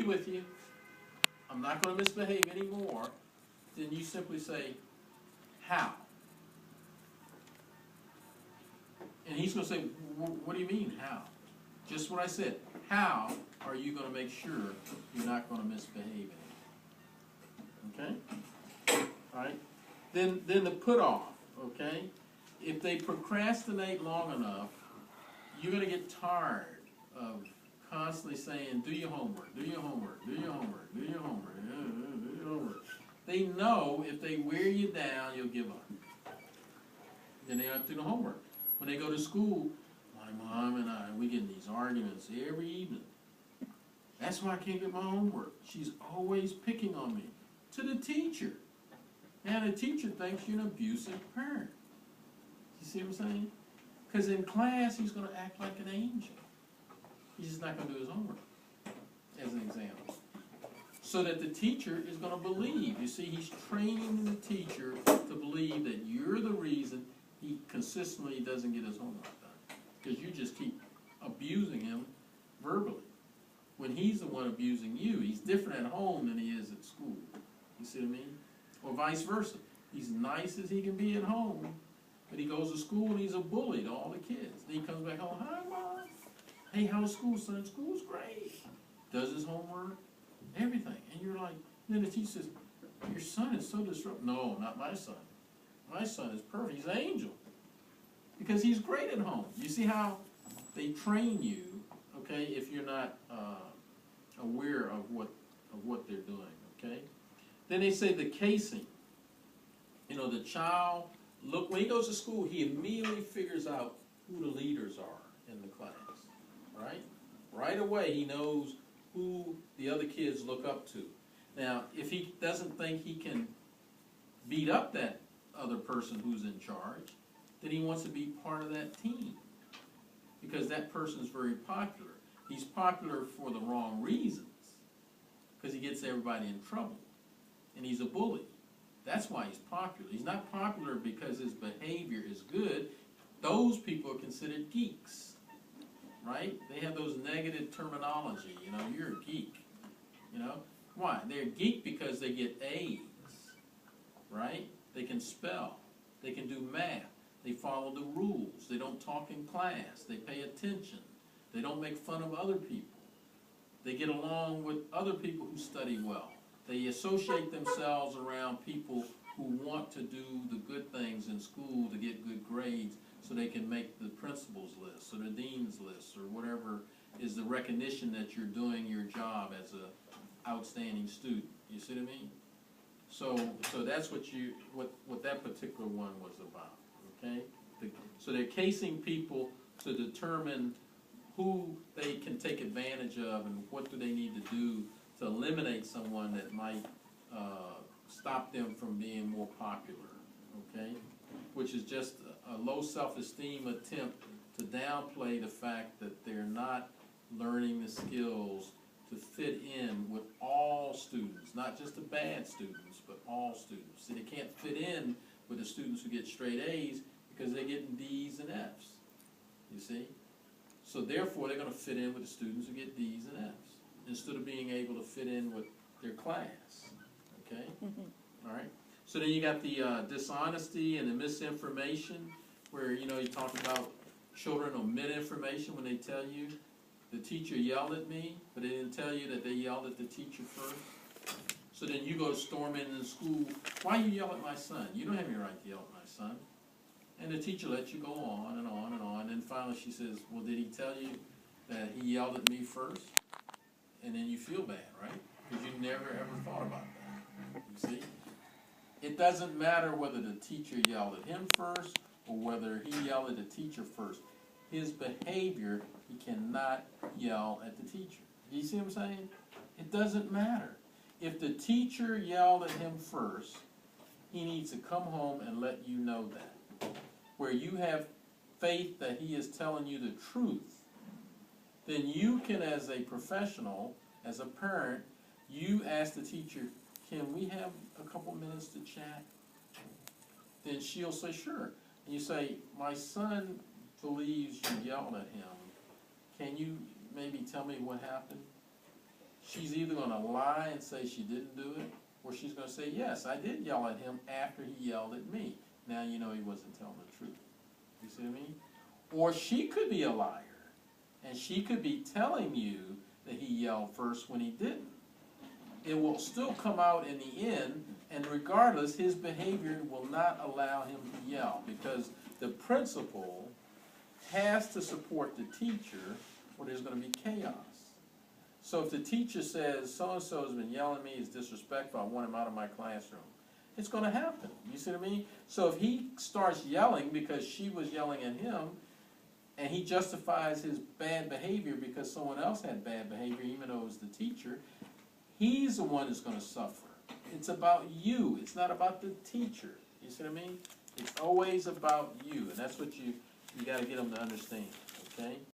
with you. I'm not going to misbehave anymore. Then you simply say, how? And he's going to say, what do you mean, how? Just what I said. How are you going to make sure you're not going to misbehave anymore? Okay? All right? Then the put off, okay? If they procrastinate long enough, you're going to get tired of constantly saying, do your homework, do your homework, do your homework, do your homework, do your homework. They know if they wear you down, you'll give up. Then they don't have to do the homework. When they go to school, my mom and I, we get in these arguments every evening. That's why I can't get my homework. She's always picking on me. To the teacher. And the teacher thinks you're an abusive parent. You see what I'm saying? Because in class, he's going to act like an angel. He's just not going to do his homework, as an example. So that the teacher is going to believe. You see, he's training the teacher to believe that you're the reason he consistently doesn't get his homework done. Because you just keep abusing him verbally. When he's the one abusing you, he's different at home than he is at school. You see what I mean? Or vice versa. He's nice as he can be at home, but he goes to school and he's a bully to all the kids. Then he comes back home, hi, Mom. Hey, how's school, son? School's great. Does his homework, everything. And you're like, then the teacher says, your son is so disruptive. No, not my son. My son is perfect. He's an angel. Because he's great at home. You see how they train you, okay, if you're not aware of what they're doing, okay? Then they say the casing. You know, the child, look, when he goes to school, he immediately figures out who the leaders are in the class, right? Right away, he knows who the other kids look up to. Now, if he doesn't think he can beat up that other person who's in charge, then he wants to be part of that team because that person is very popular. He's popular for the wrong reasons because he gets everybody in trouble, and he's a bully. That's why he's popular. He's not popular because his behavior is good. Those people are considered geeks, right? They have those negative terminology. You know, you're a geek. You know, why? They're a geek because they get A's, right? They can spell. They can do math. They follow the rules. They don't talk in class. They pay attention. They don't make fun of other people. They get along with other people who study well. They associate themselves around people who want to do the good things in school to get good grades so they can make the principal's list or the dean's list or whatever is the recognition that you're doing your job as an outstanding student. You see what I mean? So that's what that particular one was about, okay? So they're casing people to determine who they can take advantage of and what do they need to do to eliminate someone that might stop them from being more popular, okay? Which is just a low self-esteem attempt to downplay the fact that they're not learning the skills to fit in with all students, not just the bad students, but all students. See, they can't fit in with the students who get straight A's because they're getting D's and F's, you see? So therefore, they're going to fit in with the students who get D's and F's instead of being able to fit in with their class, okay? All right? So then you got the dishonesty and the misinformation where, you know, you talk about children omit information when they tell you, the teacher yelled at me, but they didn't tell you that they yelled at the teacher first. So then you go storming in school, why you yell at my son? You don't have any right to yell at my son. And the teacher lets you go on and on and on. And finally she says, well, did he tell you that he yelled at me first? And then you feel bad, right? Because you never ever thought about that. You see? It doesn't matter whether the teacher yelled at him first or whether he yelled at the teacher first. His behavior, he cannot yell at the teacher. Do you see what I'm saying? It doesn't matter. If the teacher yelled at him first, he needs to come home and let you know that. Where you have faith that he is telling you the truth, then you can, as a professional, as a parent, you ask the teacher, can we have a couple minutes to chat? Then she'll say, sure. And you say, my son believes you yelled at him. Can you maybe tell me what happened? she's either gonna lie and say she didn't do it, or she's gonna say, yes, I did yell at him after he yelled at me. Now you know he wasn't telling the truth. You see what I mean? Or she could be a liar, and she could be telling you that he yelled first when he didn't. It will still come out in the end, and regardless, his behavior will not allow him to yell, because the principal has to support the teacher, or there's going to be chaos. So if the teacher says, so-and-so has been yelling at me, he's disrespectful, I want him out of my classroom, it's going to happen. You see what I mean? So if he starts yelling because she was yelling at him, and he justifies his bad behavior because someone else had bad behavior, even though it was the teacher, he's the one that's going to suffer. It's about you. It's not about the teacher. You see what I mean? It's always about you, and that's what you got to get them to understand, okay?